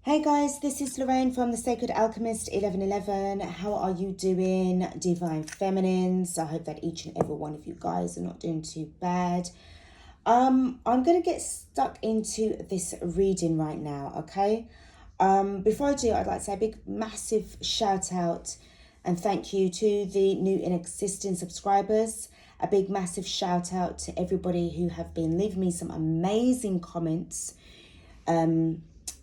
Hey guys, this is Lorraine from the Sacred Alchemist 1111. How are you doing, Divine Feminines? I hope that each and every one of you guys are not doing too bad. I'm going to get stuck into this reading right now, okay? Before I do, I'd like to say a big, massive shout out and thank you to the new and existing subscribers. A big, massive shout out to everybody who have been leaving me some amazing comments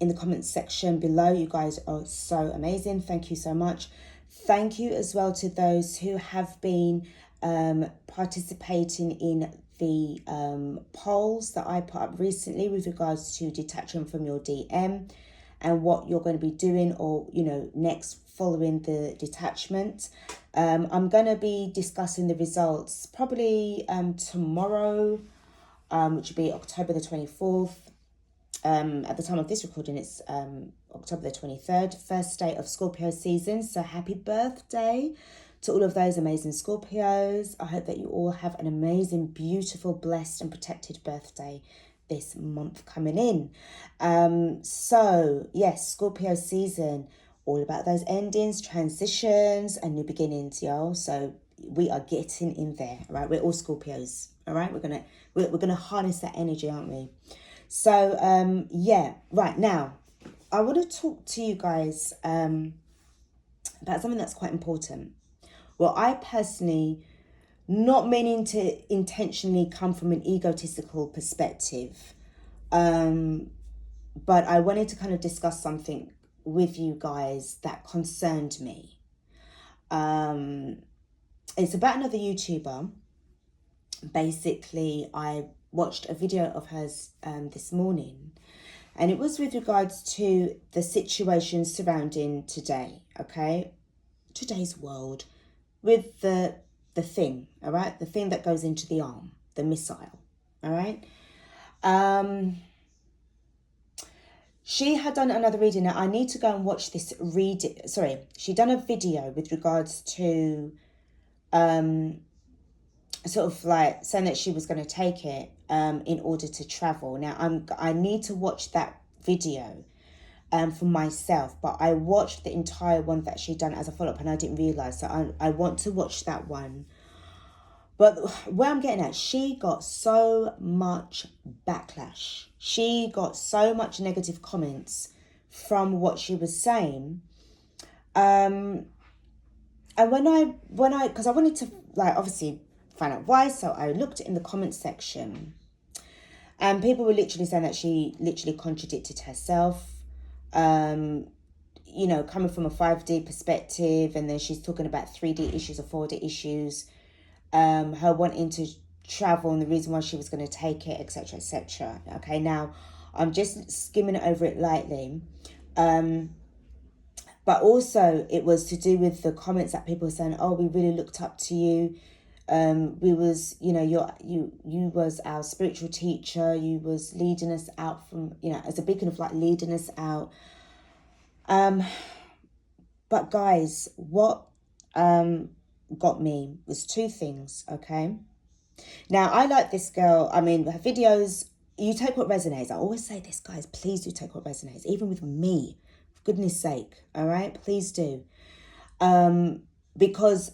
in the comments section below. You guys are so amazing. Thank you so much. Thank you as well to those who have been participating in the polls that I put up recently with regards to detaching from your DM and what you're going to be doing or, you know, next following the detachment. I'm going to be discussing the results probably tomorrow, which will be October the 24th. At the time of this recording, it's October the 23rd, first day of Scorpio season. So happy birthday to all of those amazing Scorpios. I hope that you all have an amazing, beautiful, blessed and protected birthday this month coming in. So yes, Scorpio season, all about those endings, transitions and new beginnings, y'all. So we are getting in there, right? We're all Scorpios, all right? We're gonna harness that energy, aren't we? So, yeah, right now, I want to talk to you guys about something that's quite important. Well, I personally, not meaning to intentionally come from an egotistical perspective, but I wanted to kind of discuss something with you guys that concerned me. It's about another YouTuber. Basically, I watched a video of hers this morning, and it was with regards to the situation surrounding today's world, with the thing, all right, the thing that goes into the arm, the missile, all right. She had done another reading. Now I need to go and watch this reading. Sorry, she done a video with regards to sort of like saying that she was going to take it in order to travel. Now I need to watch that video for myself, but I watched the entire one that she done as a follow-up and I didn't realize. So I want to watch that one. But where I'm getting at, she got so much backlash. She got so much negative comments from what she was saying. And because I wanted to, like, obviously find out why, so I looked in the comment section and people were literally saying that she literally contradicted herself, you know, coming from a 5D perspective, and then she's talking about 3D issues or 4D issues, her wanting to travel and the reason why she was going to take it, etc, etc. Okay, now I'm just skimming over it lightly, but also it was to do with the comments that people were saying, oh, we really looked up to you. We was, you know, you was our spiritual teacher. You was leading us out from, you know, as a beacon of light, leading us out. But guys, what got me was two things, okay? Now, I like this girl. I mean, her videos, you take what resonates. I always say this, guys, please do take what resonates, even with me, for goodness sake, all right? Please do. Because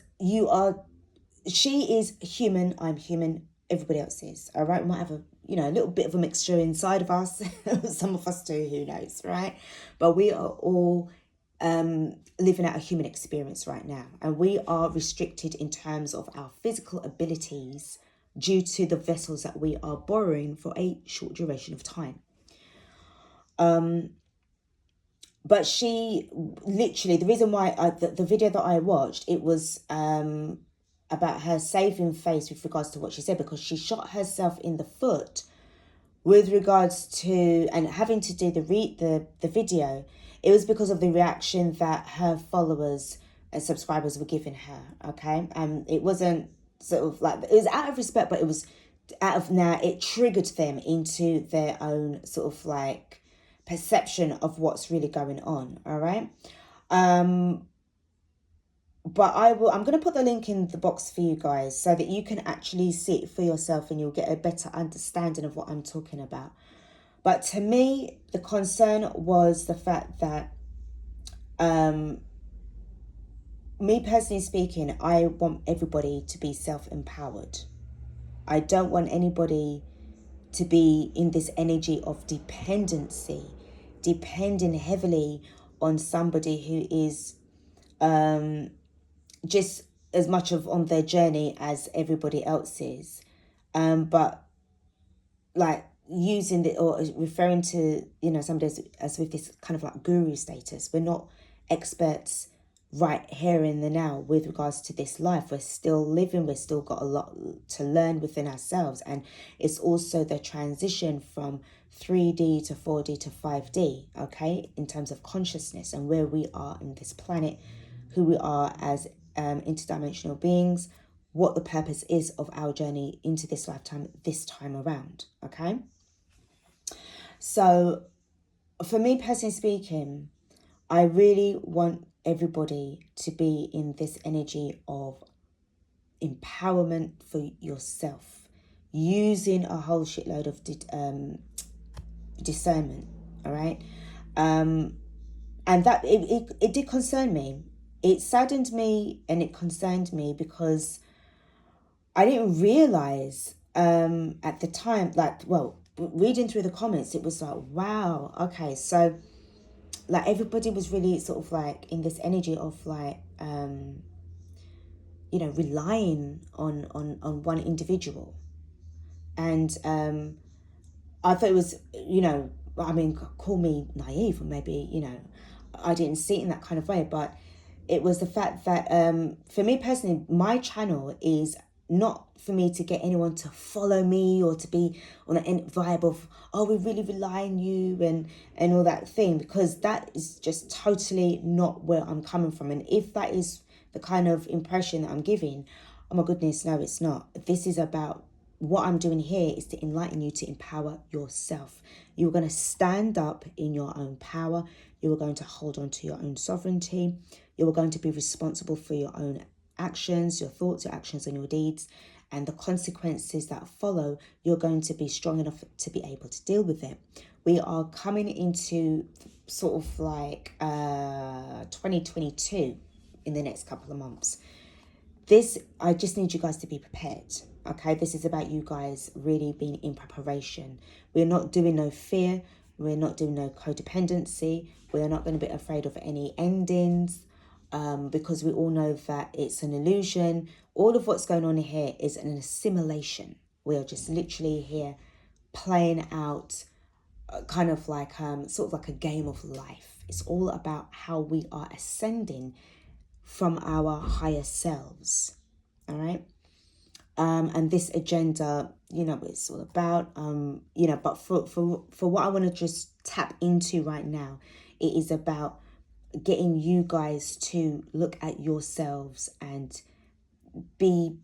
she is human, I'm human, everybody else is, all right? We might have a, you know, a little bit of a mixture inside of us. Some of us do, who knows, right? But we are all living out a human experience right now. And we are restricted in terms of our physical abilities due to the vessels that we are borrowing for a short duration of time. But she literally, the reason why the video that I watched, it was about her saving face with regards to what she said, because she shot herself in the foot with regards to, and having to do the video, it was because of the reaction that her followers and subscribers were giving her, okay? It wasn't sort of like, it was out of respect, but it was out of, now it triggered them into their own sort of like perception of what's really going on, all right? But I'm going to put the link in the box for you guys so that you can actually see it for yourself and you'll get a better understanding of what I'm talking about. But to me, the concern was the fact that, me personally speaking, I want everybody to be self-empowered. I don't want anybody to be in this energy of dependency, depending heavily on somebody who is just as much of on their journey as everybody else is. But like using the, or referring to, you know, somebody as with this kind of like guru status. We're not experts right here in the now with regards to this life. We're still living, we've still got a lot to learn within ourselves. And it's also the transition from 3D to 4D to 5D, okay, in terms of consciousness and where we are in this planet, who we are as interdimensional beings, what the purpose is of our journey into this lifetime, this time around, okay? So for me personally speaking, I really want everybody to be in this energy of empowerment for yourself, using a whole shitload of discernment, all right? And that, it did concern me. It saddened me and it concerned me because I didn't realize at the time, like, well, reading through the comments, it was like, wow, okay, so like everybody was really sort of like in this energy of like, you know, relying on one individual. And I thought it was, you know, I mean, call me naive or maybe, you know, I didn't see it in that kind of way, but it was the fact that for me personally, my channel is not for me to get anyone to follow me or to be on the vibe of, oh, we really rely on you and all that thing, because that is just totally not where I'm coming from. And if that is the kind of impression that I'm giving, oh my goodness, no, it's not. This is about, what I'm doing here is to enlighten you, to empower yourself. You're going to stand up in your own power. You are going to hold on to your own sovereignty. You are going to be responsible for your own actions, your thoughts, your actions, and your deeds. And the consequences that follow, you're going to be strong enough to be able to deal with it. We are coming into sort of like 2022 in the next couple of months. This, I just need you guys to be prepared. Okay, this is about you guys really being in preparation. We're not doing no fear. We're not doing no codependency. We're not going to be afraid of any endings, because we all know that it's an illusion. All of what's going on here is an assimilation. We are just literally here playing out kind of like sort of like a game of life. It's all about how we are ascending from our higher selves. All right. And this agenda, you know, it's all about, you know, but for what I want to just tap into right now, it is about getting you guys to look at yourselves and be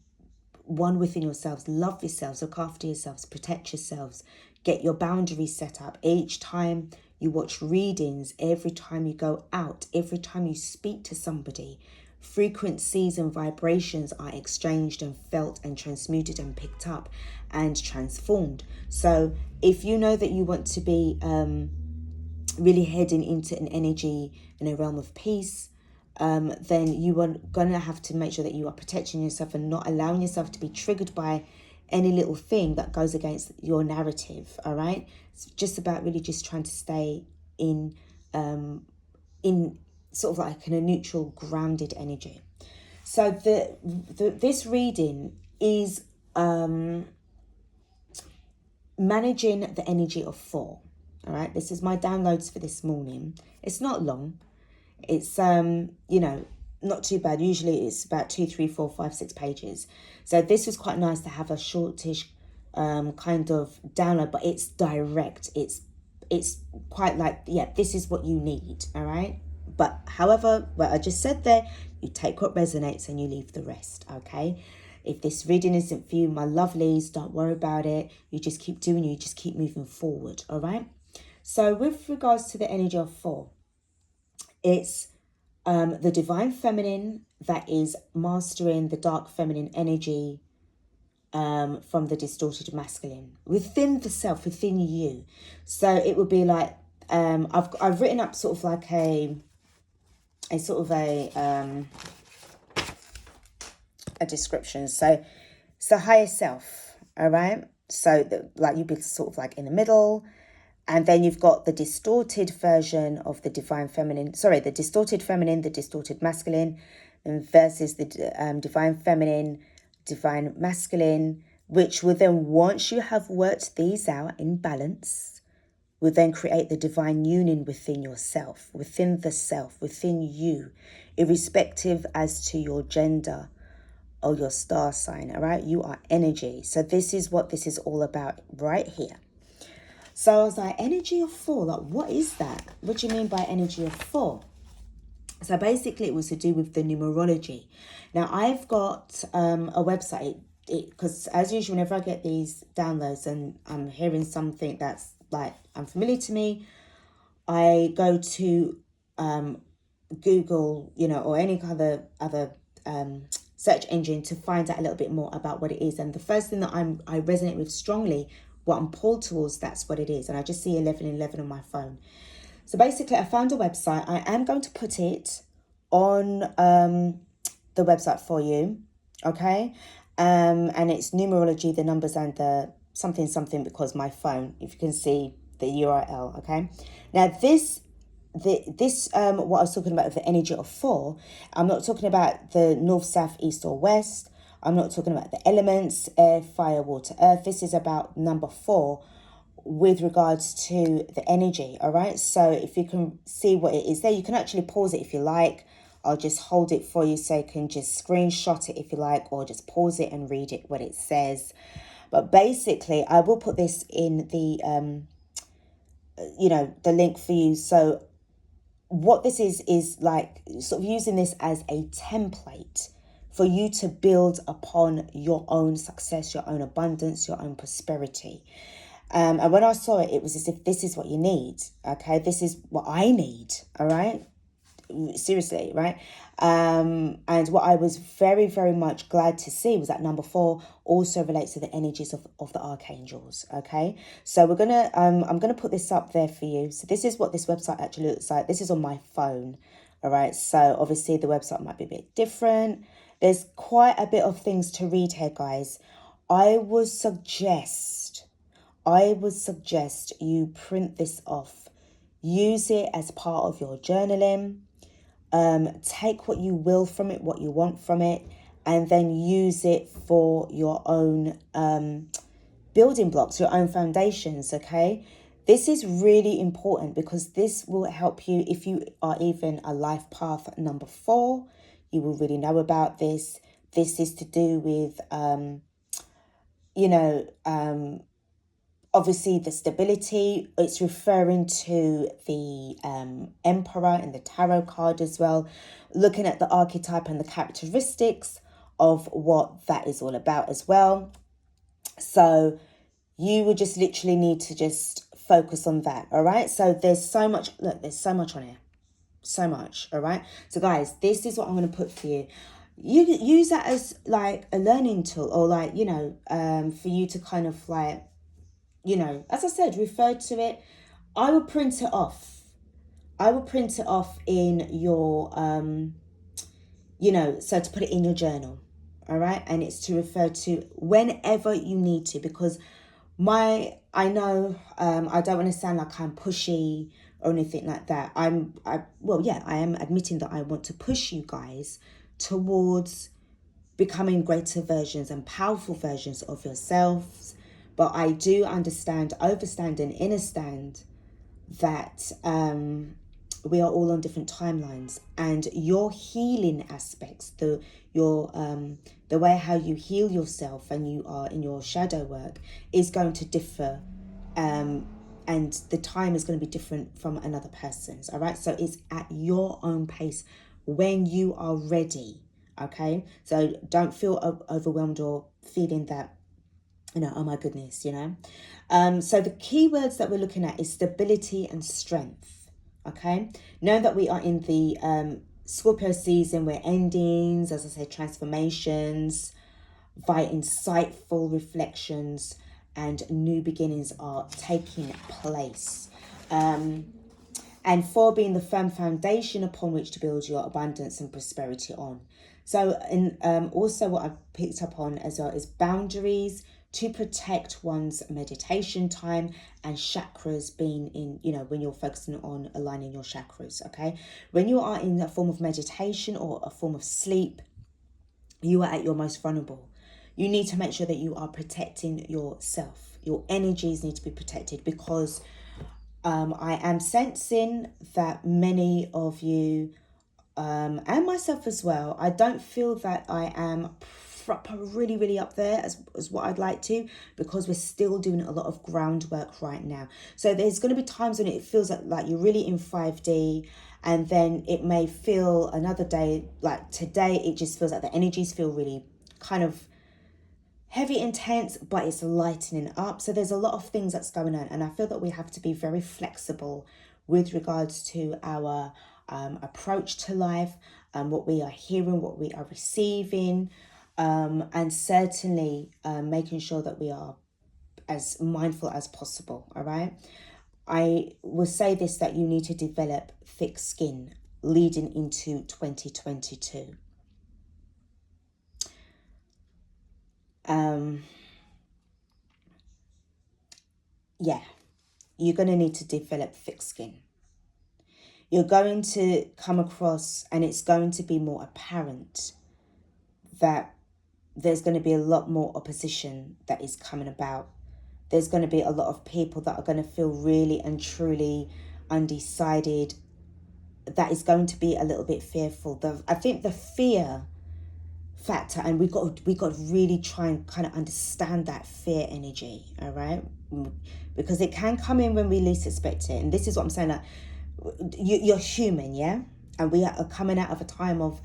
one within yourselves, love yourselves, look after yourselves, protect yourselves, get your boundaries set up. Each time you watch readings, every time you go out, every time you speak to somebody, frequencies and vibrations are exchanged and felt and transmuted and picked up and transformed. So if you know that you want to be really heading into an energy in a realm of peace, then you are going to have to make sure that you are protecting yourself and not allowing yourself to be triggered by any little thing that goes against your narrative. All right, it's just about really just trying to stay in sort of like in a neutral, grounded energy. So this reading is managing the energy of 4. All right, this is my downloads for this morning. It's not long. It's you know, not too bad. Usually it's about 2, 3, 4, 5, 6 pages. So this was quite nice to have a shortish kind of download, but it's direct. It's quite like, yeah, this is what you need. All right. But however, what I just said there, you take what resonates and you leave the rest. Okay. If this reading isn't for you, my lovelies, don't worry about it. You just keep doing, you just keep moving forward. All right. So with regards to the energy of 4, it's the divine feminine that is mastering the dark feminine energy from the distorted masculine within the self, within you. So it would be like, I've written up sort of like a description. So it's the higher self, all right? So like you'd be sort of like in the middle, and then you've got the distorted version of the divine feminine, the distorted feminine, the distorted masculine, and versus the divine feminine, divine masculine, which will then, once you have worked these out in balance, will then create the divine union within yourself, within the self, within you, irrespective as to your gender or your star sign, all right? You are energy. So this is what this is all about right here. So I was like, energy of 4, like what is that? What do you mean by energy of 4? So basically it was to do with the numerology. Now I've got a website, because as usual, whenever I get these downloads and I'm hearing something that's like unfamiliar to me, I go to Google, or any other search engine to find out a little bit more about what it is. And the first thing that I resonate with strongly, what I'm pulled towards, that's what it is. And I just see 1111 on my phone. So basically I found a website. I am going to put it on the website for you, okay? And it's numerology, the numbers and the something, because my phone, if you can see the URL, okay? Now this what I was talking about with the energy of 4, I'm not talking about the north, south, east or west. I'm not talking about the elements, air, fire, water, earth. This is about number 4 with regards to the energy, all right? So if you can see what it is there, you can actually pause it if you like. I'll just hold it for you so you can just screenshot it if you like, or just pause it and read it, what it says. But basically, I will put this in the, the link for you. So what this is like sort of using this as a template for you to build upon your own success, your own abundance, your own prosperity. And when I saw it, it was as if this is what you need, okay? This is what I need, all right? Seriously, right? And what I was very, very much glad to see was that number 4 also relates to the energies of the archangels, okay? So we're gonna I'm gonna put this up there for you. So this is what this website actually looks like. This is on my phone, all right? So obviously the website might be a bit different. There's quite a bit of things to read here, guys. I would suggest you print this off. Use it as part of your journaling. Take what you will from it, what you want from it, and then use it for your own building blocks, your own foundations, okay? This is really important because this will help you if you are even a life path number 4. You will really know about this. This is to do with, obviously the stability. It's referring to the Emperor in the tarot card as well, looking at the archetype and the characteristics of what that is all about as well. So you would just literally need to just focus on that, all right? So there's so much, look, there's so much on here, so much, all right? So guys, this is what I'm going to put for you. You can use that as like a learning tool, or like, for you to kind of like, as I said, refer to it. I will print it off. In your, so to put it in your journal, all right? And it's to refer to whenever you need to, because I know, I don't want to sound like I'm pushy or anything like that. I am admitting that I want to push you guys towards becoming greater versions and powerful versions of yourselves. But I do understand, overstand and understand that we are all on different timelines, and your healing aspects, the way how you heal yourself and you are in your shadow work is going to differ, and the time is going to be different from another person's, all right? So it's at your own pace when you are ready, okay? So don't feel overwhelmed or feeling that, oh my goodness, So the keywords that we're looking at is stability and strength, okay? Knowing that we are in the Scorpio season, where endings, as I say, transformations, via insightful reflections, and new beginnings are taking place. And 4 being the firm foundation upon which to build your abundance and prosperity on. So, and also what I've picked up on as well is boundaries to protect one's meditation time, and chakras being in, you know, when you're focusing on aligning your chakras, okay? When you are in a form of meditation or a form of sleep, you are at your most vulnerable. You need to make sure that you are protecting yourself. Your energies need to be protected, because I am sensing that many of you, and myself as well, I don't feel that I am really up there as what I'd like to, because we're still doing a lot of groundwork right now. So there's going to be times when it feels like you're really in 5D, and then it may feel another day, like today, it just feels like the energies feel really kind of heavy, intense, but it's lightening up. So there's a lot of things that's going on, and I feel that we have to be very flexible with regards to our approach to life, what we are hearing, what we are receiving, and certainly making sure that we are as mindful as possible. All right, I will say this, that you need to develop thick skin leading into 2022. Yeah, you're going to need to develop thick skin. You're going to come across, and it's going to be more apparent that there's going to be a lot more opposition that is coming about. There's going to be a lot of people that are going to feel really and truly undecided. That is going to be a little bit fearful. I think the fear factor, and we got to really try and kind of understand that fear energy, all right? Because it can come in when we least expect it. And this is what I'm saying, like, you're human, yeah? And we are coming out of a time of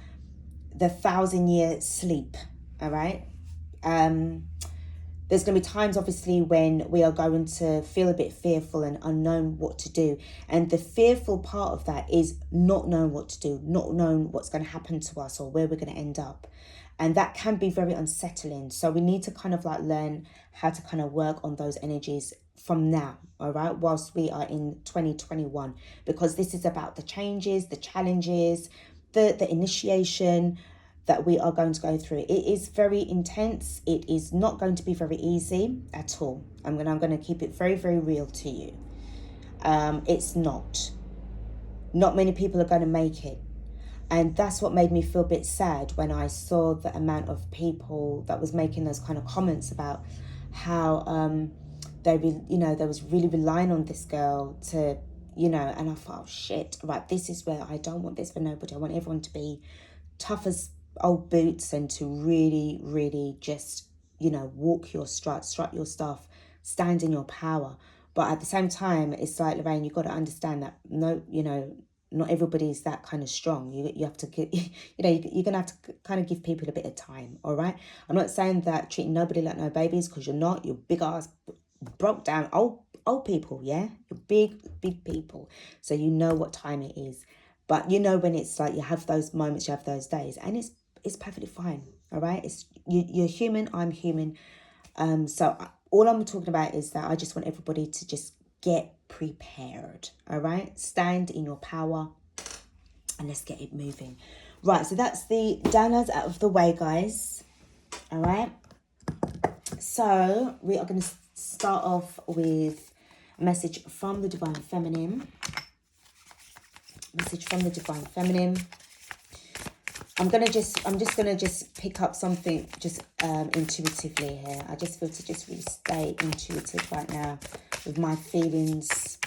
the 1,000-year sleep, all right? There's going to be times, obviously, when we are going to feel a bit fearful and unknown what to do. And the fearful part of that is not knowing what to do, not knowing what's going to happen to us or where we're going to end up. And that can be very unsettling. So we need to kind of like learn how to kind of work on those energies from now, all right, whilst we are in 2021, because this is about the changes, the challenges, the initiation that we are going to go through. It is very intense. It is not going to be very easy at all. I'm going to keep it very, very real to you. It's not many people are going to make it. And that's what made me feel a bit sad when I saw the amount of people that was making those kind of comments about how they was really relying on this girl to, and I thought, oh shit, right, this is where I don't want this for nobody. I want everyone to be tough as old boots and to really, really just, walk your strut your stuff, stand in your power. But at the same time, it's like, Lorraine, you've got to understand that not everybody's that kind of strong. You have to get, you're going to have to kind of give people a bit of time, all right? I'm not saying that treating nobody like no babies, because you're not. You're big ass, broke down, old people, yeah? You're big people. So you know what time it is. But when it's like you have those moments, you have those days, and it's perfectly fine, all right? You're human, I'm human. So all I'm talking about is that I just want everybody to just get prepared, all right? Stand in your power, and let's get it moving. Right, so that's the downloads out of the way, guys, all right? So we are going to start off with a message from the Divine Feminine. Message from the Divine Feminine. I'm just gonna pick up something just intuitively here. I just feel to just really stay intuitive right now with my feelings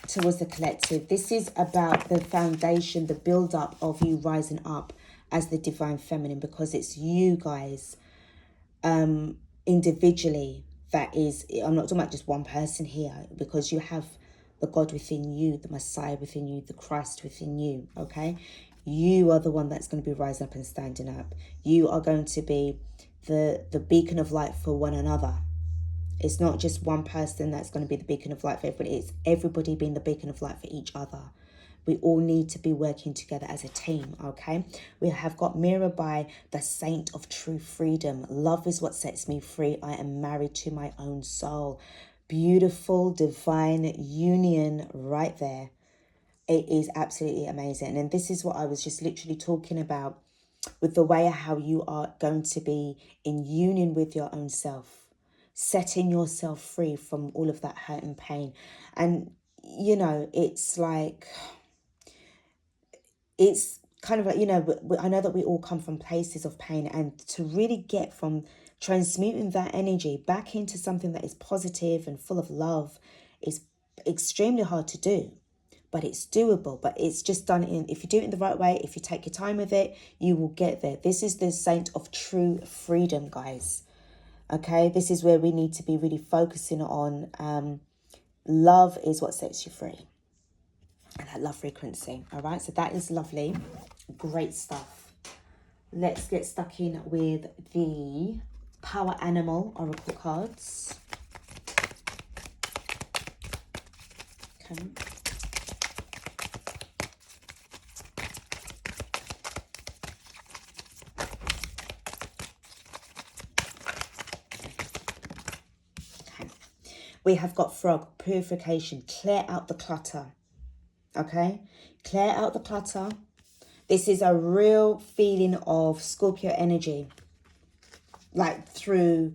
towards the collective. This is about the foundation, the build-up of you rising up as the Divine Feminine, because it's you guys individually that is, I'm not talking about just one person here, because you have the God within you, the Messiah within you, the Christ within you, okay? You are the one that's going to be rising up and standing up. You are going to be the beacon of light for one another. It's not just one person that's going to be the beacon of light for everybody. It's everybody being the beacon of light for each other. We all need to be working together as a team, okay? We have got Mirror by the Saint of True Freedom. Love is what sets me free. I am married to my own soul. Beautiful, divine union right there. It is absolutely amazing. And this is what I was just literally talking about with the way how you are going to be in union with your own self, setting yourself free from all of that hurt and pain. And, you know, it's like, it's kind of like, you know, I know that we all come from places of pain, and to really get from transmuting that energy back into something that is positive and full of love is extremely hard to do. But it's doable. But it's just done in, if you do it in the right way, if you take your time with it, you will get there. This is the Saint of True Freedom, guys. Okay, this is where we need to be really focusing on love is what sets you free. And that love frequency. All right, so that is lovely. Great stuff. Let's get stuck in with the Power Animal Oracle cards. Okay. We have got Frog, purification, clear out the clutter, okay? Clear out the clutter. This is a real feeling of Scorpio energy, like through,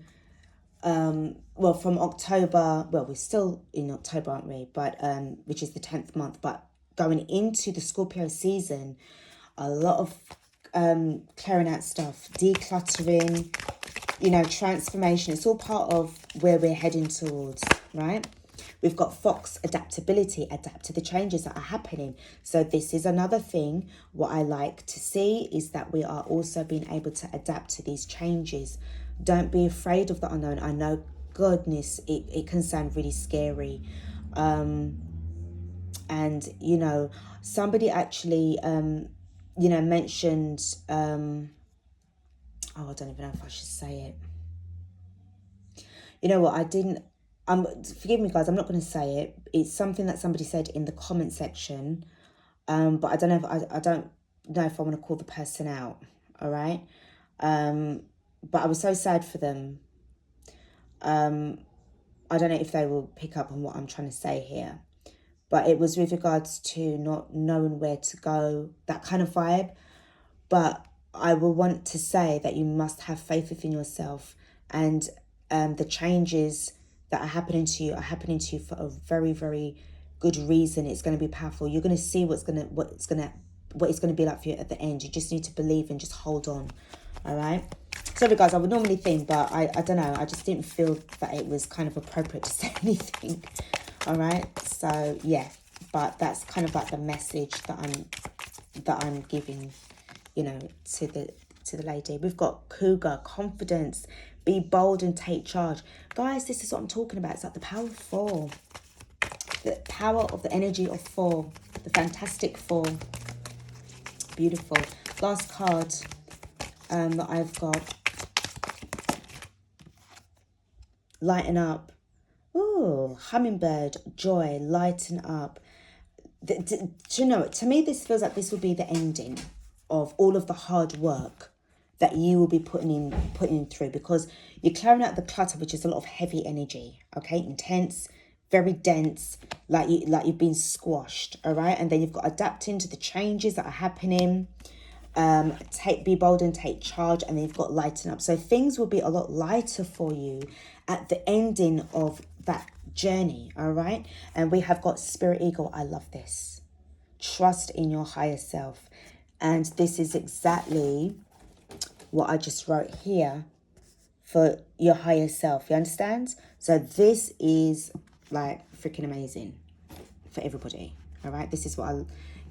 well, from October, well, we're still in October, aren't we? But, which is the 10th month, but going into the Scorpio season, a lot of clearing out stuff, decluttering, you know, transformation. It's all part of where we're heading towards, right? We've got Fox, adaptability, adapt to the changes that are happening. So this is another thing. What I like to see is that we are also being able to adapt to these changes. Don't be afraid of the unknown. I know, goodness, it can sound really scary. And, you know, somebody actually, you know, mentioned, oh, I don't even know if I should say it. You know what? Forgive me, guys. I'm not going to say it. It's something that somebody said in the comment section. But I don't know if I don't know if I want to call the person out. All right. But I was so sad for them. I don't know if they will pick up on what I'm trying to say here. But it was with regards to not knowing where to go, that kind of vibe. But I will want to say that you must have faith within yourself, and the changes that are happening to you for a very, very good reason. It's going to be powerful. You're going to see what it's going to be like for you at the end. You just need to believe and just hold on. All right. Sorry, guys, I would normally think, but I don't know. I just didn't feel that it was kind of appropriate to say anything. All right. So yeah, but that's kind of like the message that I'm giving, you know, to the lady. We've got Cougar, confidence, be bold and take charge. Guys, this is what I'm talking about. It's like the power of 4. The power of the energy of 4. The fantastic 4. Beautiful. Last card that I've got. Lighten up. Ooh, hummingbird, joy, lighten up. Do you know, to me, this feels like this will be the ending of all of the hard work that you will be putting through, because you're clearing out the clutter, which is a lot of heavy energy, okay? Intense, very dense, like you've been squashed, all right? And then you've got adapting to the changes that are happening. Be bold and take charge, and then you've got lighten up. So things will be a lot lighter for you at the ending of that journey, all right? And we have got Spirit Eagle. I love this. Trust in your higher self. And this is exactly what I just wrote here for your higher self. You understand? So this is like freaking amazing for everybody. All right. This is what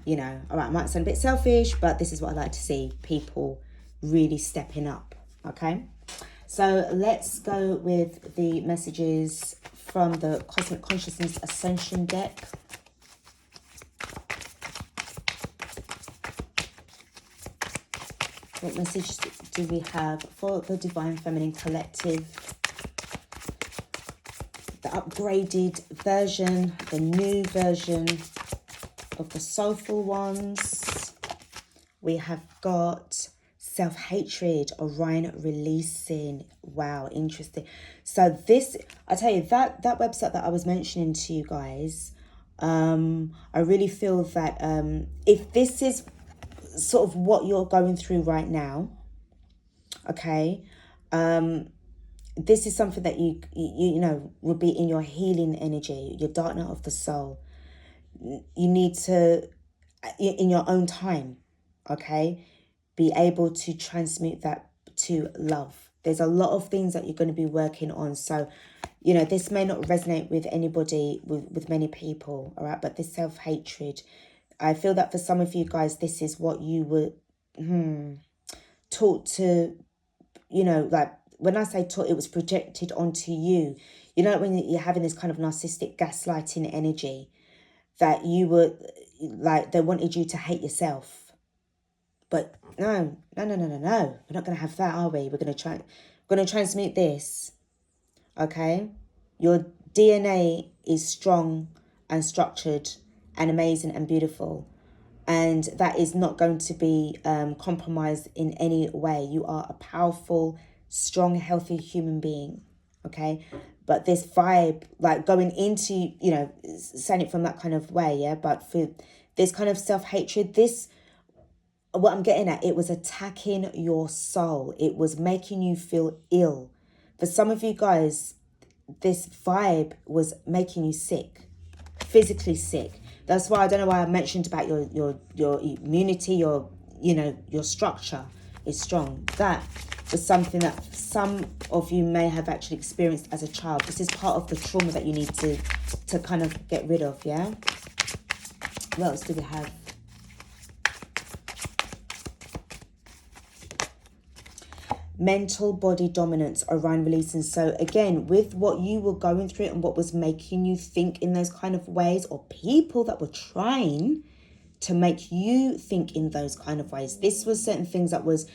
you know, all right, I might sound a bit selfish, but this is what I like to see, people really stepping up. Okay. So let's go with the messages from the Cosmic Consciousness Ascension deck. What message do we have for the Divine Feminine Collective? The upgraded version, the new version, of the soulful ones. We have got self-hatred, Orion releasing. Wow, interesting. So this, I tell you, that website that I was mentioning to you guys, I really feel that if this is sort of what you're going through right now, okay, this is something that you know will be in your healing energy, your dark night of the soul. You need to, in your own time, okay, be able to transmute that to love. There's a lot of things that you're going to be working on. So, you know, this may not resonate with anybody, with many people, all right? But this self-hatred, I feel that for some of you guys, this is what you were taught to, you know, like when I say taught, it was projected onto you. You know, when you're having this kind of narcissistic gaslighting energy, that you were like, they wanted you to hate yourself. But no. We're not going to have that, are we? We're going to transmute this. Okay? Your DNA is strong and structured and amazing and beautiful. And that is not going to be compromised in any way. You are a powerful, strong, healthy human being. Okay? But this vibe, like going into, you know, saying it from that kind of way, yeah? But for this kind of self-hatred, this, what I'm getting at, it was attacking your soul. It was making you feel ill. For some of you guys, this vibe was making you sick, physically sick. That's why I don't know why I mentioned about your immunity, your, you know, your structure is strong. That was something that some of you may have actually experienced as a child. This is part of the trauma that you need to kind of get rid of, yeah? What else do we have? Mental body dominance, Orion releasing. So again, with what you were going through and what was making you think in those kind of ways, or people that were trying to make you think in those kind of ways, this was certain things that was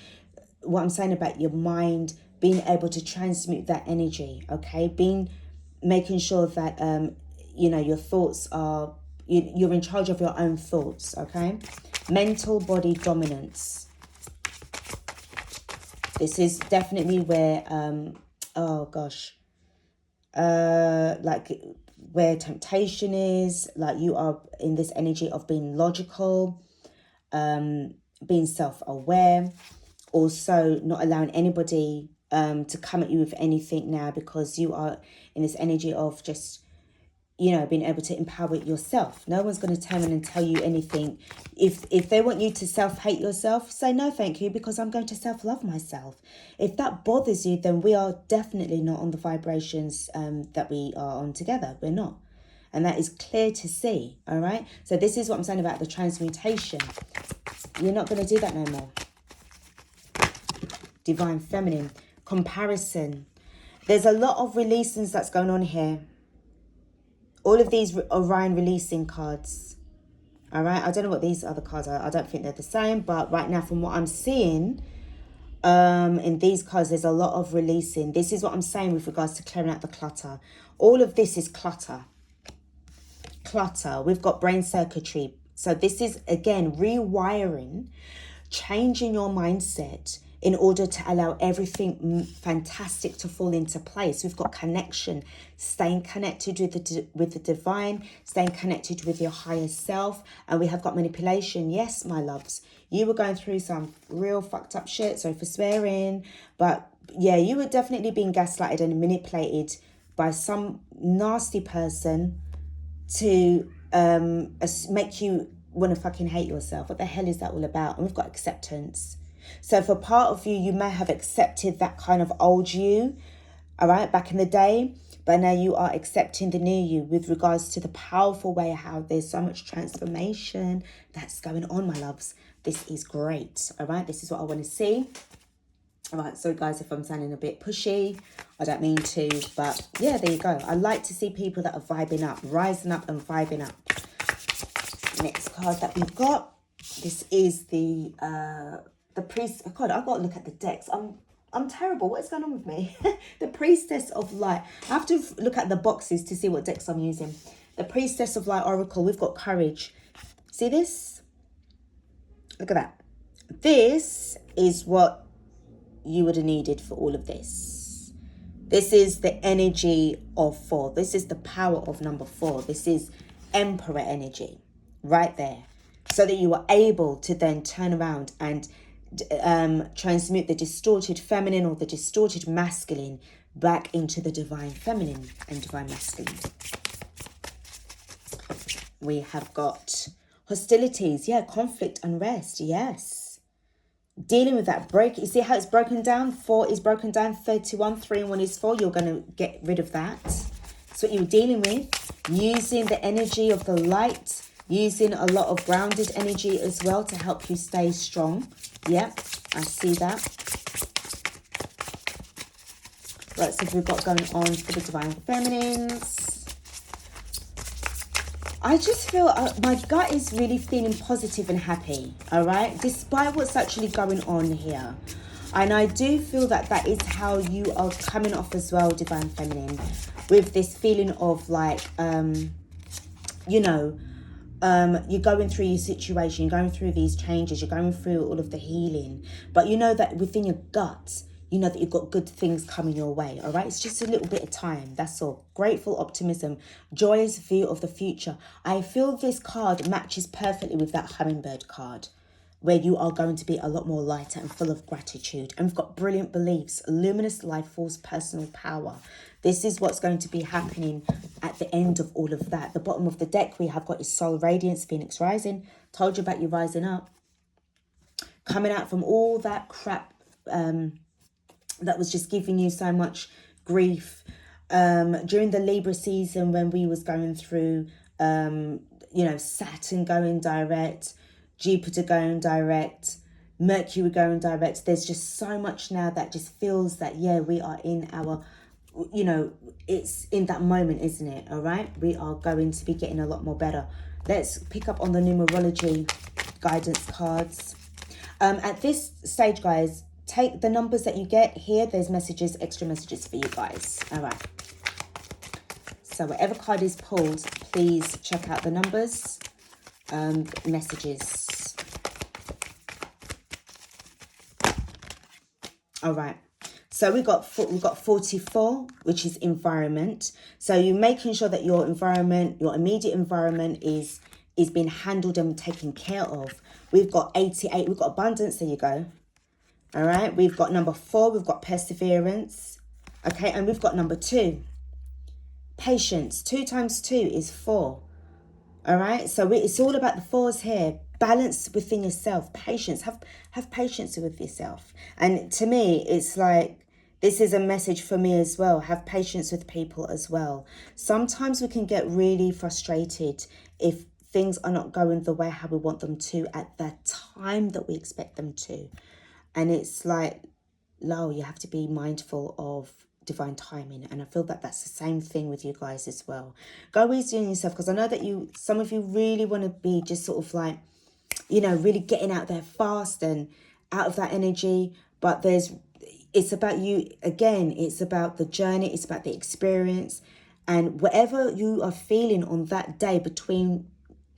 what I'm saying about your mind being able to transmute that energy, okay? Making sure that you know, your thoughts are, you're in charge of your own thoughts, okay? Mental body dominance. This is definitely where, oh gosh, like where temptation is, like you are in this energy of being logical, being self-aware, also not allowing anybody to come at you with anything now, because you are in this energy of just, you know, being able to empower yourself. No one's going to turn in and tell you anything. If they want you to self-hate yourself, say no thank you, because I'm going to self-love myself. If that bothers you, then we are definitely not on the vibrations that we are on together. We're not. And that is clear to see, all right? So this is what I'm saying about the transmutation. You're not going to do that no more. Divine Feminine. Comparison. There's a lot of releasings that's going on here. All of these Orion releasing cards. All right. I don't know what these other cards are. I don't think they're the same. But right now, from what I'm seeing, in these cards, there's a lot of releasing. This is what I'm saying with regards to clearing out the clutter. All of this is clutter. Clutter. We've got brain circuitry. So this is, again, rewiring, changing your mindset in order to allow everything fantastic to fall into place. We've got connection, staying connected with the divine, staying connected with your higher self. And we have got manipulation. Yes, my loves, you were going through some real fucked up shit. Sorry for swearing. But yeah, you were definitely being gaslighted and manipulated by some nasty person to make you want to fucking hate yourself. What the hell is that all about? And we've got acceptance. So for part of you, you may have accepted that kind of old you, all right, back in the day. But now you are accepting the new you with regards to the powerful way how there's so much transformation that's going on, my loves. This is great, all right? This is what I want to see. All right, sorry, guys, if I'm sounding a bit pushy. I don't mean to, but yeah, there you go. I like to see people that are vibing up, rising up and vibing up. Next card that we've got. This is the priest. Oh God, I've got to look at the decks. I'm terrible. What is going on with me? The Priestess of Light. I have to look at the boxes to see what decks I'm using. The Priestess of Light Oracle. We've got courage, See this? Look at that. This is what you would have needed for all of this. This is the energy of 4. This is the power of number 4. This is Emperor energy right there. So that you are able to then turn around and transmute the distorted feminine or the distorted masculine back into the divine feminine and divine masculine. We have got hostilities, yeah, conflict, unrest, yes. Dealing with that break. You see how it's broken down? 4 is broken down, 31, 3 and 1 is 4. You're going to get rid of that. That's what you're dealing with. Using the energy of the light, using a lot of grounded energy as well to help you stay strong. Yep, I see that. Right, so we've got going on for the divine feminines. I just feel my gut is really feeling positive and happy, all right? Despite what's actually going on here. And I do feel that that is how you are coming off as well, divine feminine, with this feeling of like, you know, you're going through your situation, you're going through these changes, you're going through all of the healing. But you know that within your gut, you know that you've got good things coming your way, all right? It's just a little bit of time, that's all. Grateful optimism, joyous view of the future. I feel this card matches perfectly with that hummingbird card, where you are going to be a lot more lighter and full of gratitude. And we've got brilliant beliefs, luminous life force, personal power. This is what's going to be happening at the end of all of that. The bottom of the deck we have got is Soul Radiance, Phoenix Rising. Told you about you rising up. Coming out from all that crap that was just giving you so much grief. During the Libra season when we was going through, you know, Saturn going direct, Jupiter going direct, Mercury going direct. There's just so much now that just feels that, yeah, we are in our, you know, it's in that moment, isn't it? All right. We are going to be getting a lot more better. Let's pick up on the numerology guidance cards. At this stage, guys, take the numbers that you get here. There's messages, extra messages for you guys. All right. So whatever card is pulled, please check out the numbers, messages. All right. So we've got 44, which is environment. So you're making sure that your environment, your immediate environment is being handled and taken care of. We've got 88. We've got abundance. There you go. All right. We've got number 4. We've got perseverance. Okay. And we've got number 2. Patience. 2 times 2 is 4. All right. So it's all about the 4s here. Balance within yourself. Patience. Have patience with yourself. And to me, it's like, this is a message for me as well. Have patience with people as well. Sometimes we can get really frustrated if things are not going the way how we want them to at the time that we expect them to. And it's like, no, you have to be mindful of divine timing. And I feel that that's the same thing with you guys as well. Go easy on yourself, because I know that some of you really want to be just sort of like, you know, really getting out there fast and out of that energy. But it's about you, again, it's about the journey, it's about the experience. And whatever you are feeling on that day between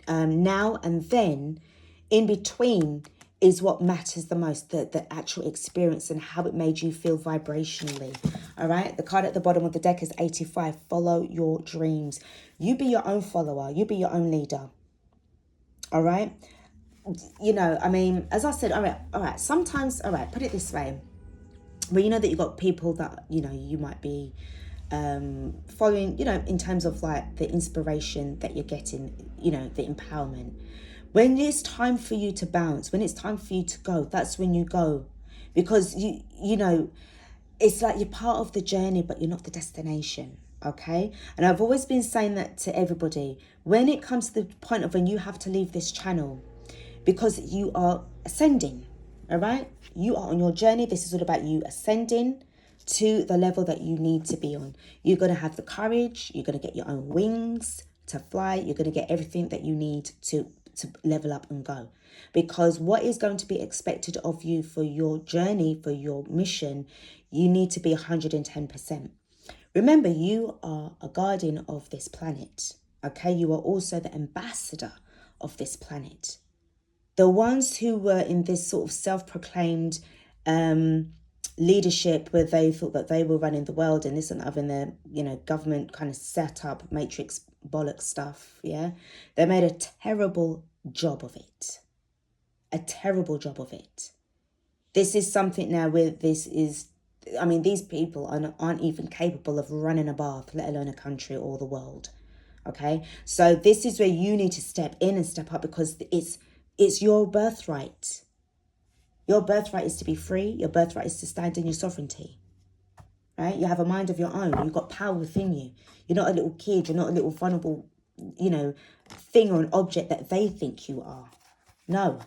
now and then, in between is what matters the most, the actual experience and how it made you feel vibrationally. All right. The card at the bottom of the deck is 85. Follow your dreams. You be your own follower. You be your own leader. All right. You know, I mean, as I said, all right. Sometimes, all right, put it this way. Well, you know that you've got people that, you know, you might be following, you know, in terms of like the inspiration that you're getting, you know, the empowerment. When it's time for you to bounce, when it's time for you to go, that's when you go. Because, you know, it's like you're part of the journey, but you're not the destination, okay? And I've always been saying that to everybody. When it comes to the point of when you have to leave this channel, because you are ascending, all right? You are on your journey. This is all about you ascending to the level that you need to be on. You're going to have the courage. You're going to get your own wings to fly. You're going to get everything that you need to level up and go. Because what is going to be expected of you for your journey, for your mission, you need to be 110%. Remember, you are a guardian of this planet, okay? You are also the ambassador of this planet. The ones who were in this sort of self-proclaimed leadership where they thought that they were running the world and this and other in their, you know, government kind of setup, matrix bollock stuff, yeah? They made a terrible job of it. A terrible job of it. This is something now where this is, I mean, these people aren't even capable of running a bath, let alone a country or the world. Okay? So this is where you need to step in and step up, because it's your birthright. Your birthright is to be free. Your birthright is to stand in your sovereignty. Right? You have a mind of your own. You've got power within you. You're not a little kid. You're not a little vulnerable, you know, thing or an object that they think you are. No,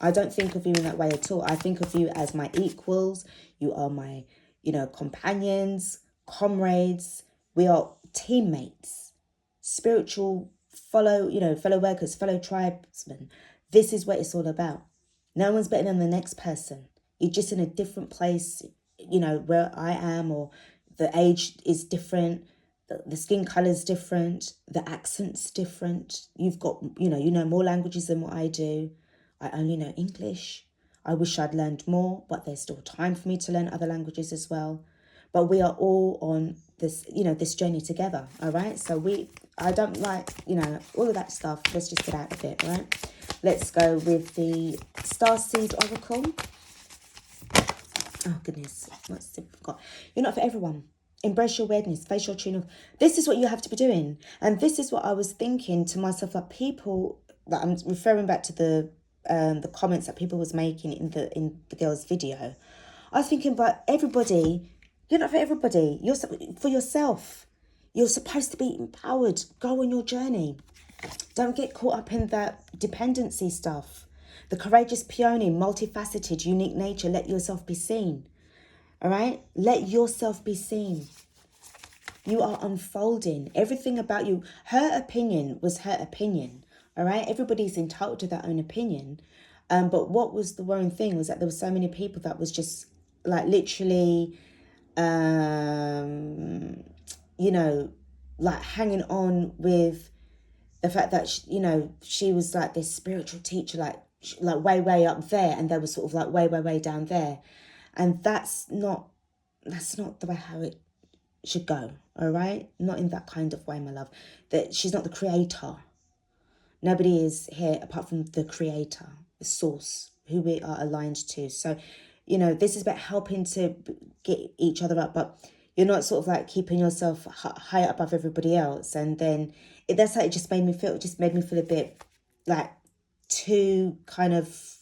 I don't think of you in that way at all. I think of you as my equals. You are my, you know, companions, comrades. We are teammates, spiritual fellow workers, fellow tribesmen. This is what it's all about. No one's better than the next person. You're just in a different place, you know, where I am, or the age is different, the skin color is different, the accent's different. You've got, you know more languages than what I do. I only know English. I wish I'd learned more, but there's still time for me to learn other languages as well. But we are all on this, you know, this journey together, all right? So I don't like, you know, all of that stuff. Let's just get out of it, all right? Let's go with the Starseed Oracle. Oh, goodness. What's it got? You're not for everyone. Embrace your awareness. Face your true north. This is what you have to be doing. And this is what I was thinking to myself, that people, that I'm referring back to the comments that people was making in the girl's video. I was thinking, but everybody, you're not for everybody. You're for yourself. You're supposed to be empowered. Go on your journey. Don't get caught up in that dependency stuff. The courageous peony, multifaceted, unique nature. Let yourself be seen. All right? Let yourself be seen. You are unfolding. Everything about you. Her opinion was her opinion. All right? Everybody's entitled to their own opinion. But what was the worrying thing was that there were so many people that was just like literally, you know, like hanging on with the fact that, she was like this spiritual teacher, like way up there, and they were sort of like way down there. And that's not the way how it should go, all right? Not in that kind of way, my love. That she's not the creator. Nobody is here apart from the creator, the source, who we are aligned to. So, you know, this is about helping to get each other up, but you're not sort of like keeping yourself high above everybody else. And then that's how it just made me feel. It just made me feel a bit like too kind of,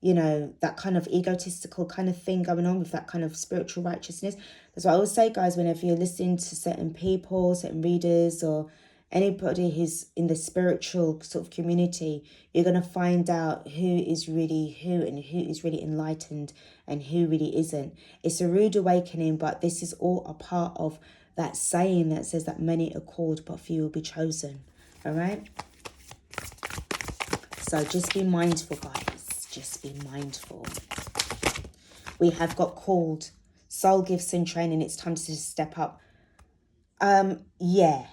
you know, that kind of egotistical kind of thing going on with that kind of spiritual righteousness. That's why I always say, guys, whenever you're listening to certain people, certain readers, or anybody who's in the spiritual sort of community, you're going to find out who is really who and who is really enlightened and who really isn't. It's a rude awakening, but this is all a part of that saying that says that many are called, but few will be chosen. All right? So just be mindful, guys. Just be mindful. We have got called soul gifts and training. It's time to step up. Yeah.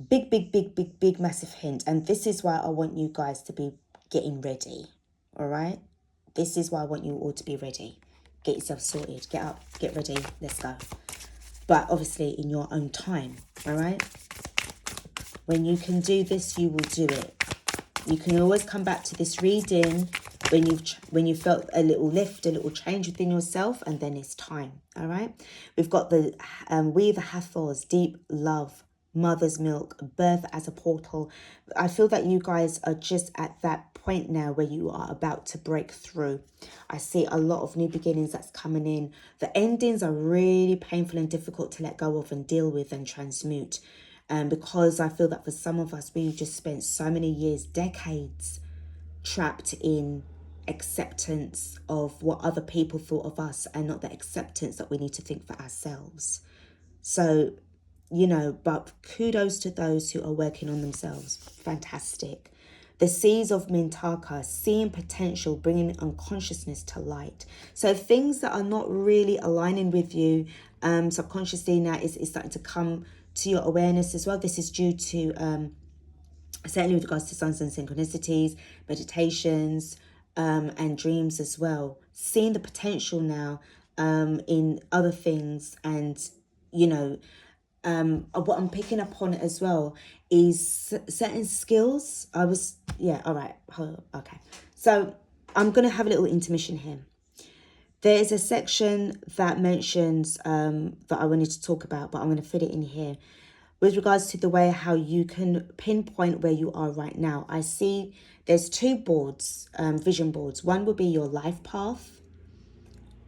Big, massive hint. And this is why I want you guys to be getting ready. All right? This is why I want you all to be ready. Get yourself sorted. Get up. Get ready. Let's go. But obviously in your own time. All right? When you can do this, you will do it. You can always come back to this reading when you felt a little lift, a little change within yourself, and then it's time. All right? We've got the We the Hathors, deep love, mother's milk, birth as a portal. I feel that you guys are just at that point now where you are about to break through. I see a lot of new beginnings that's coming in. The endings are really painful and difficult to let go of and deal with and transmute. Because I feel that for some of us, we just spent so many years, decades, trapped in acceptance of what other people thought of us and not the acceptance that we need to think for ourselves. So, you know, but kudos to those who are working on themselves. Fantastic. The seas of Mintaka, seeing potential, bringing unconsciousness to light. So things that are not really aligning with you subconsciously now is starting to come to your awareness as well. This is due to certainly with regards to signs and synchronicities, meditations, and dreams as well. Seeing the potential now in other things, and you know, what I'm picking up on as well is certain skills. All right, okay. So I'm going to have a little intermission here. There is a section that mentions that I wanted to talk about, but I'm going to fit it in here. With regards to the way how you can pinpoint where you are right now, I see there's two boards, vision boards. One will be your life path,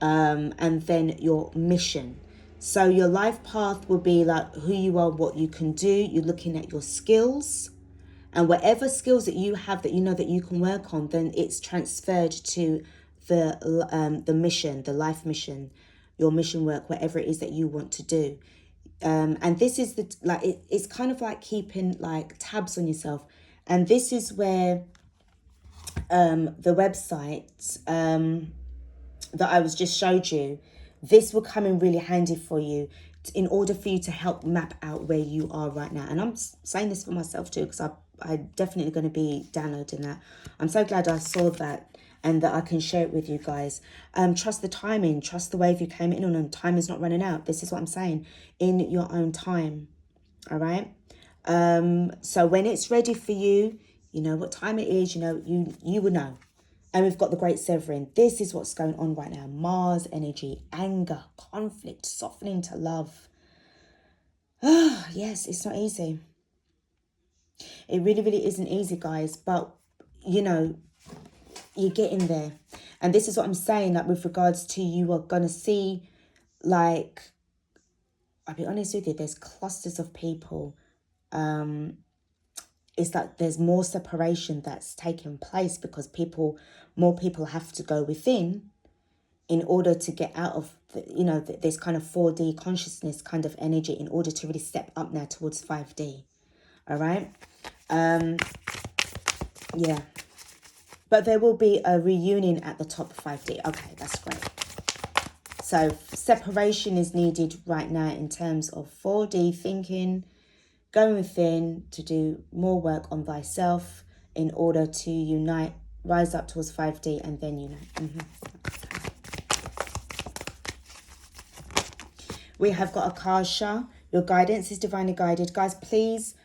and then your mission. So your life path will be like who you are, what you can do. You're looking at your skills, and whatever skills that you have that you know that you can work on, then it's transferred to the mission, the life mission, your mission work, whatever it is that you want to do. And this is it's kind of like keeping like tabs on yourself. And this is where the website that I was just showed you, this will come in really handy for you in order for you to help map out where you are right now. And I'm saying this for myself too, because I'm definitely going to be downloading that. I'm so glad I saw that and that I can share it with you guys. Trust the timing, trust the wave you came in on, and time is not running out. This is what I'm saying, in your own time. All right. So when it's ready for you, you know what time it is, you know, you will know. And we've got the Great Severin. This is what's going on right now. Mars energy, anger, conflict, softening to love. Ah, yes, it's not easy. It really, really isn't easy, guys. But, you know, you're getting there. And this is what I'm saying, like with regards to you are going to see, like, I'll be honest with you, there's clusters of people. It's that there's more separation that's taking place because more people have to go within in order to get out of this kind of 4D consciousness kind of energy, in order to really step up now towards 5D. All right. Yeah. But there will be a reunion at the top of 5D. Okay, that's great. So separation is needed right now in terms of 4D thinking, going within to do more work on thyself in order to unite, rise up towards 5D and then unite. We have got Akasha. Your guidance is divinely guided. Guys, please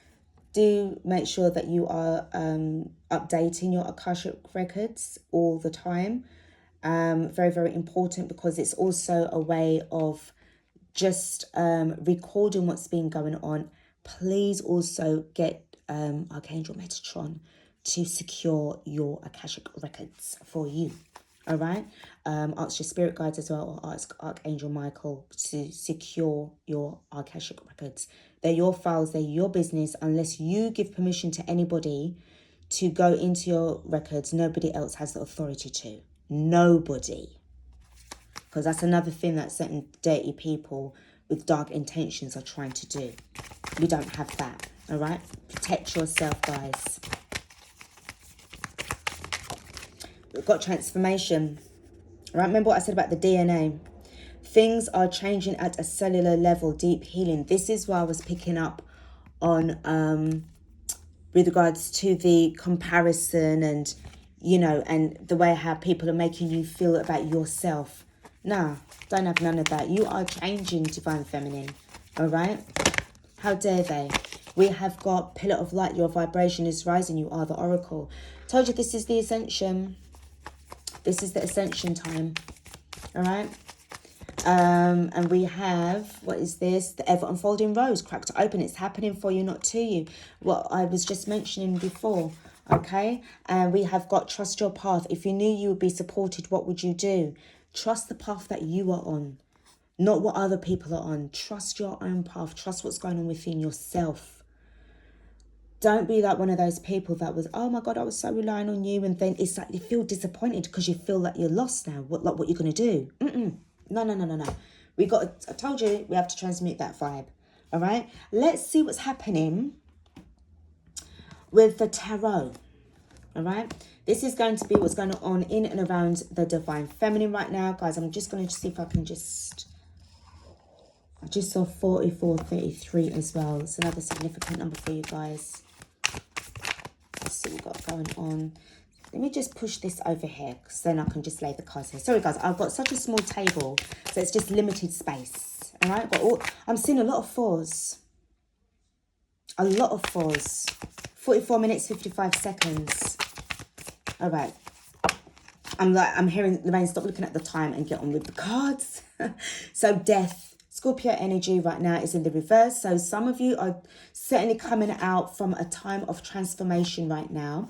do make sure that you are updating your Akashic records all the time. Very, very important, because it's also a way of just recording what's been going on. Please also get Archangel Metatron to secure your Akashic records for you. All right. Ask your spirit guides as well, or ask Archangel Michael to secure your Akashic records. They're your files, they're your business. Unless you give permission to anybody to go into your records, nobody else has the authority to. Nobody. Because that's another thing that certain dirty people with dark intentions are trying to do. We don't have that. All right. Protect yourself, guys. We've got transformation. All right. Remember what I said about the DNA. Things are changing at a cellular level. Deep healing. This is why I was picking up on with regards to the comparison and, and the way how people are making you feel about yourself. Nah, don't have none of that. You are changing, Divine Feminine. All right? How dare they? We have got Pillar of Light. Your vibration is rising. You are the Oracle. Told you this is the Ascension. This is the Ascension time. All right? And we have, what is this? The ever unfolding rose, cracked open. It's happening for you, not to you. What I was just mentioning before. Okay? And we have got trust your path. If you knew you would be supported, what would you do? Trust the path that you are on, not what other people are on. Trust your own path. Trust what's going on within yourself. Don't be like one of those people that was, oh my God, I was so relying on you. And then it's like you feel disappointed because you feel like you're lost now. What you're going to do? No. I told you, we have to transmute that vibe. All right. Let's see what's happening with the tarot. All right. This is going to be what's going on in and around the Divine Feminine right now. Guys, I'm just going to see if I can I just saw 4433 as well. It's another significant number for you guys. Let's see what we've got going on. Let me just push this over here, because then I can just lay the cards here. Sorry, guys, I've got such a small table, so it's just limited space. All right, I'm seeing a lot of fours. A lot of fours. 44 minutes, 55 seconds. All right. I'm hearing Lorraine, stop looking at the time and get on with the cards. So death, Scorpio energy right now is in the reverse. So some of you are certainly coming out from a time of transformation right now.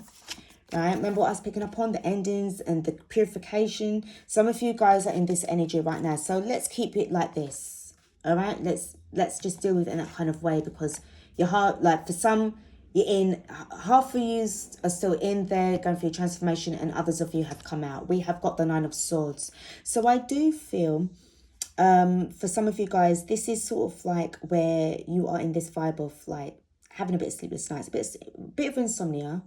Right, remember what I was picking up on, the endings and the purification. Some of you guys are in this energy right now. So let's keep it like this. All right, let's just deal with it in that kind of way, because your heart, like for some, you're in, half of you are still in there going through your transformation, and others of you have come out. We have got the Nine of Swords. So I do feel, for some of you guys, this is sort of like where you are in this vibe of like having a bit of sleepless nights, a bit of insomnia.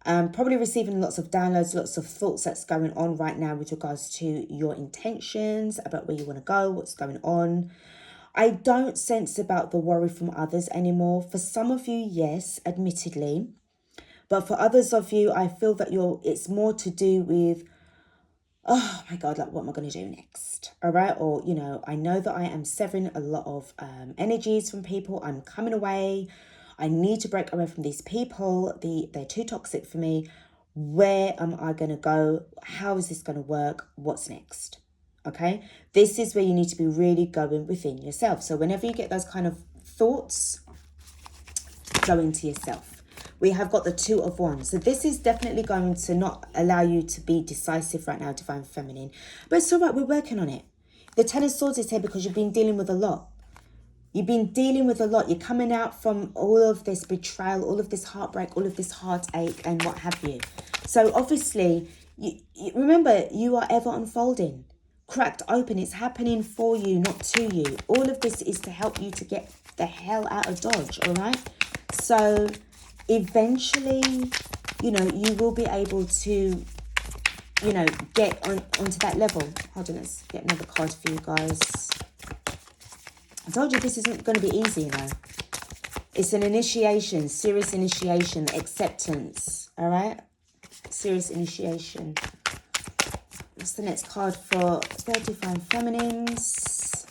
Probably receiving lots of downloads, lots of thoughts that's going on right now with regards to your intentions, about where you want to go, what's going on. I don't sense about the worry from others anymore. For some of you, yes, admittedly. But for others of you, I feel that it's more to do with, oh my God, like what am I going to do next? All right. Or, you know, I know that I am severing a lot of energies from people. I'm coming away. I need to break away from these people. They're too toxic for me. Where am I going to go? How is this going to work? What's next? Okay, this is where you need to be really going within yourself. So whenever you get those kind of thoughts, go into yourself. We have got the Two of Wands. So this is definitely going to not allow you to be decisive right now, Divine Feminine. But it's all right, we're working on it. The Ten of Swords is here because you've been dealing with a lot. You've been dealing with a lot. You're coming out from all of this betrayal, all of this heartbreak, all of this heartache and what have you. So obviously, you remember, you are ever unfolding. Cracked open. It's happening for you, not to you. All of this is to help you to get the hell out of Dodge, all right? So eventually, you know, you will be able to, you know, get onto that level. Hold on, let's get another card for you guys. I told you this isn't going to be easy, you know. It's an initiation, serious initiation, acceptance, all right? Serious initiation. What's the next card for the Divine Feminines?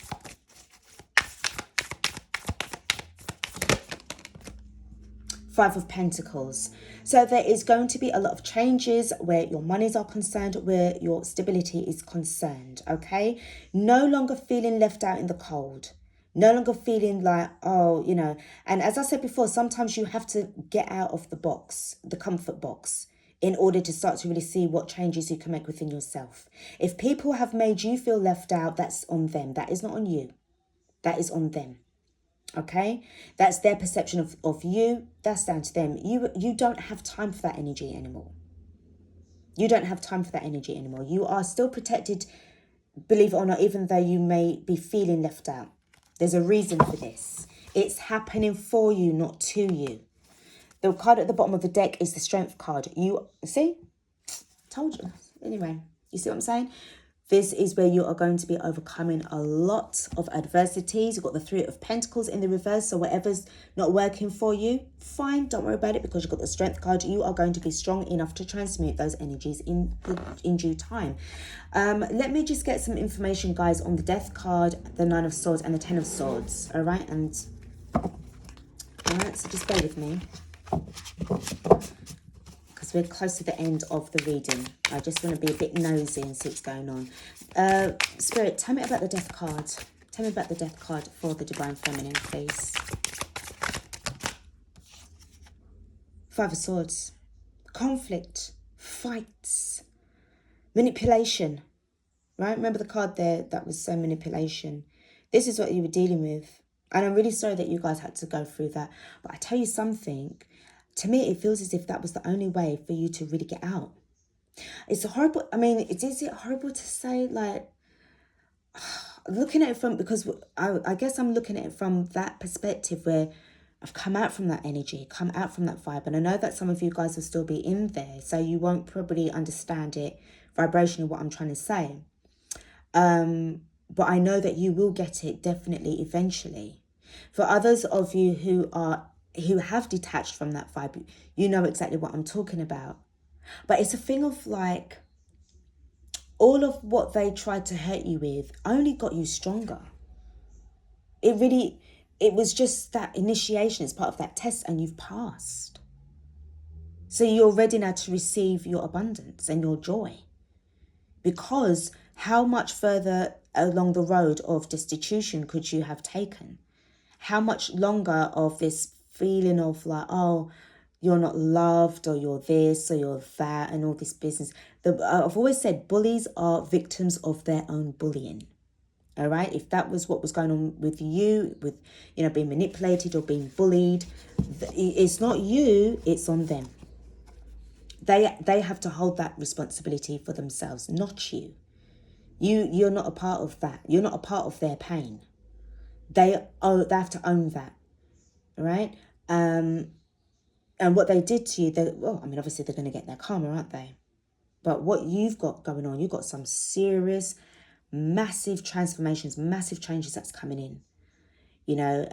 Five of Pentacles. So there is going to be a lot of changes where your monies are concerned, where your stability is concerned, okay? No longer feeling left out in the cold. No longer feeling like, oh, you know. And as I said before, sometimes you have to get out of the box, the comfort box, in order to start to really see what changes you can make within yourself. If people have made you feel left out, that's on them. That is not on you. That is on them. Okay? That's their perception of you. That's down to them. You don't have time for that energy anymore. You don't have time for that energy anymore. You are still protected, believe it or not, even though you may be feeling left out. There's a reason for this. It's happening for you, not to you. The card at the bottom of the deck is the Strength card. You see? Told you. Anyway, you see what I'm saying? This is where you are going to be overcoming a lot of adversities. You've got the Three of Pentacles in the reverse. So whatever's not working for you, fine. Don't worry about it, because you've got the Strength card. You are going to be strong enough to transmute those energies in due time. Let me just get some information, guys, on the Death card, the Nine of Swords, and the Ten of Swords. All right? All right, so just bear with me, because we're close to the end of the reading. I just want to be a bit nosy and see what's going on. Spirit, tell me about the Death card. Tell me about the Death card for the Divine Feminine, please. Five of Swords. Conflict. Fights. Manipulation. Right? Remember the card there? That was so manipulation. This is what you were dealing with. And I'm really sorry that you guys had to go through that. But I tell you something. To me, it feels as if that was the only way for you to really get out. It's horrible. I mean, is it horrible to say, like, looking at it from, because I guess I'm looking at it from that perspective where I've come out from that energy, come out from that vibe. And I know that some of you guys will still be in there, so you won't probably understand it vibrationally, what I'm trying to say. But I know that you will get it definitely eventually. For others of you who are who have detached from that vibe, you know exactly what I'm talking about. But it's a thing of like, all of what they tried to hurt you with only got you stronger. It was just that initiation. It's part of that test, and you've passed. So you're ready now to receive your abundance and your joy. Because how much further along the road of destitution could you have taken? How much longer of this feeling of like, oh, you're not loved, or you're this, or you're that, and all this business. I've always said bullies are victims of their own bullying. All right. If that was what was going on with you, with, being manipulated or being bullied, it's not you, it's on them. They have to hold that responsibility for themselves, not you. You're not a part of that. You're not a part of their pain. They have to own that. All right. And what they did to you, obviously they're going to get their karma, aren't they? But what you've got going on, you've got some serious, massive transformations, massive changes that's coming in.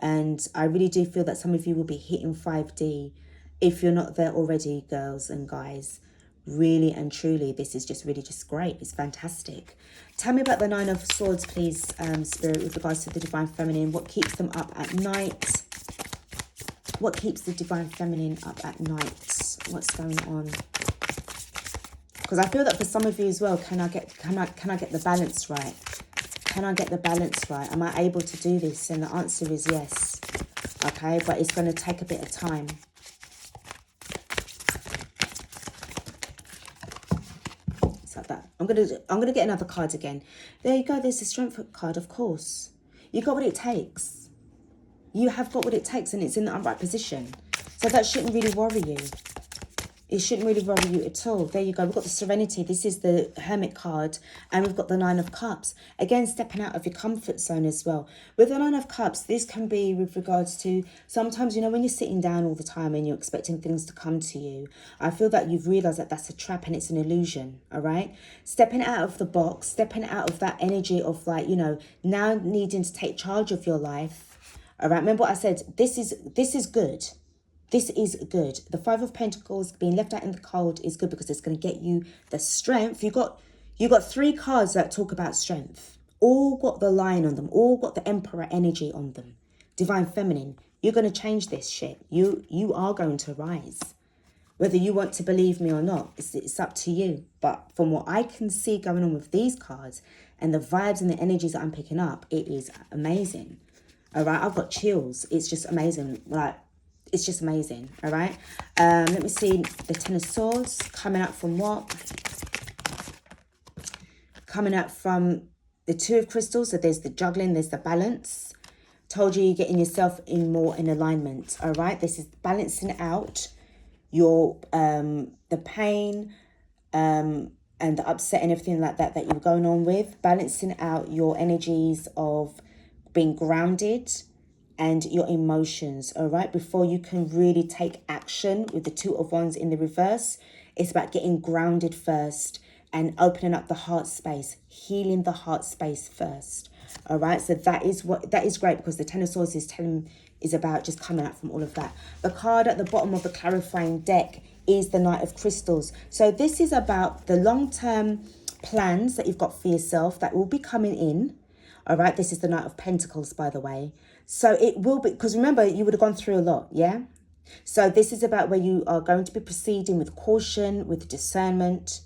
And I really do feel that some of you will be hitting 5D. If you're not there already, girls and guys, really and truly, this is just really just great. It's fantastic. Tell me about the Nine of Swords, please, Spirit, with regards to the Divine Feminine. What keeps them up at night? What keeps the Divine Feminine up at night? What's going on? Because I feel that for some of you as well, can I get the balance right? Can I get the balance right? Am I able to do this? And the answer is yes. Okay, but it's going to take a bit of time. It's like that. I'm gonna get another card again. There you go. There's the Strength card, of course. You got what it takes. You have got what it takes, and it's in the upright position. So that shouldn't really worry you. It shouldn't really worry you at all. There you go. We've got the Serenity. This is the Hermit card. And we've got the Nine of Cups. Again, stepping out of your comfort zone as well. With the Nine of Cups, this can be with regards to sometimes, when you're sitting down all the time and you're expecting things to come to you, I feel that you've realised that that's a trap and it's an illusion, all right? Stepping out of the box, stepping out of that energy of like, now needing to take charge of your life, all right? Remember what I said? This is good. This is good. The Five of Pentacles being left out in the cold is good because it's going to get you the strength. You got 3 cards that talk about strength. All got the Lion on them. All got the Emperor energy on them. Divine Feminine. You're going to change this shit. You are going to rise. Whether you want to believe me or not, it's up to you. But from what I can see going on with these cards and the vibes and the energies that I'm picking up, it is amazing. All right, I've got chills. It's just amazing. Like, it's just amazing, all right? Let me see the Ten of Swords coming up from what? Coming up from the Two of Crystals. So there's the juggling, there's the balance. Told you you're getting yourself in more in alignment, all right? This is balancing out your the pain and the upset and everything like that you're going on with. Balancing out your energies of being grounded and your emotions, all right? Before you can really take action with the Two of Wands in the reverse, it's about getting grounded first and opening up the heart space, healing the heart space first, all right? So that is great because the Ten of Swords is about just coming out from all of that. The card at the bottom of the clarifying deck is the Knight of Crystals. So this is about the long-term plans that you've got for yourself that will be coming in, all right? This is the Knight of Pentacles, by the way. So it will be, because remember, you would have gone through a lot, yeah? So this is about where you are going to be proceeding with caution, with discernment,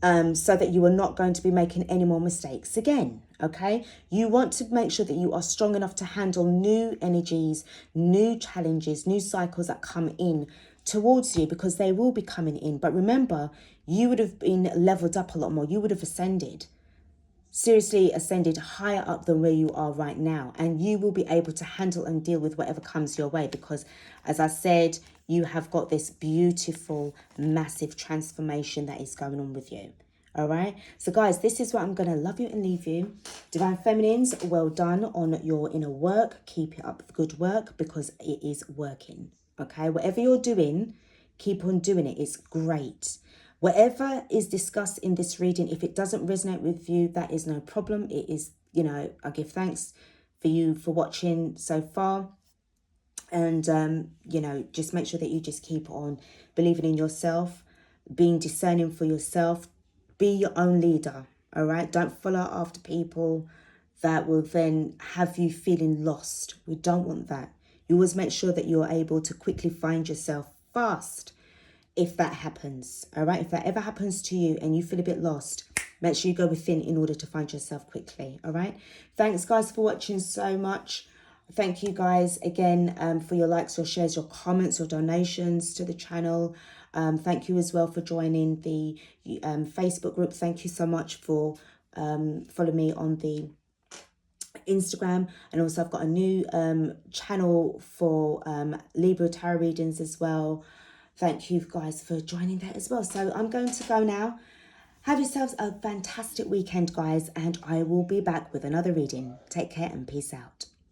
so that you are not going to be making any more mistakes again, okay? You want to make sure that you are strong enough to handle new energies, new challenges, new cycles that come in towards you, because they will be coming in. But remember, you would have been leveled up a lot more. You would have ascended. Seriously ascended higher up than where you are right now, and you will be able to handle and deal with whatever comes your way because, as I said, you have got this beautiful massive transformation that is going on with you. All right, so guys, this is what I'm gonna love you and leave you. Divine Feminines, well done on your inner work. Keep it up, good work, because it is working. Okay, whatever you're doing, keep on doing it. It's great. Whatever is discussed in this reading, if it doesn't resonate with you, that is no problem. It is, I give thanks for you for watching so far. And, you know, just make sure that you just keep on believing in yourself, being discerning for yourself. Be your own leader, all right? Don't follow after people that will then have you feeling lost. We don't want that. You always make sure that you're able to quickly find yourself fast if that happens, all right? If that ever happens to you and you feel a bit lost, make sure you go within in order to find yourself quickly, all right? Thanks, guys, for watching so much. Thank you, guys, again, for your likes, your shares, your comments, your donations to the channel. Thank you as well for joining the Facebook group. Thank you so much for following me on the Instagram, and also I've got a new channel for Libra tarot readings as well. Thank you guys for joining that as well. So I'm going to go now. Have yourselves a fantastic weekend, guys, and I will be back with another reading. Take care and peace out.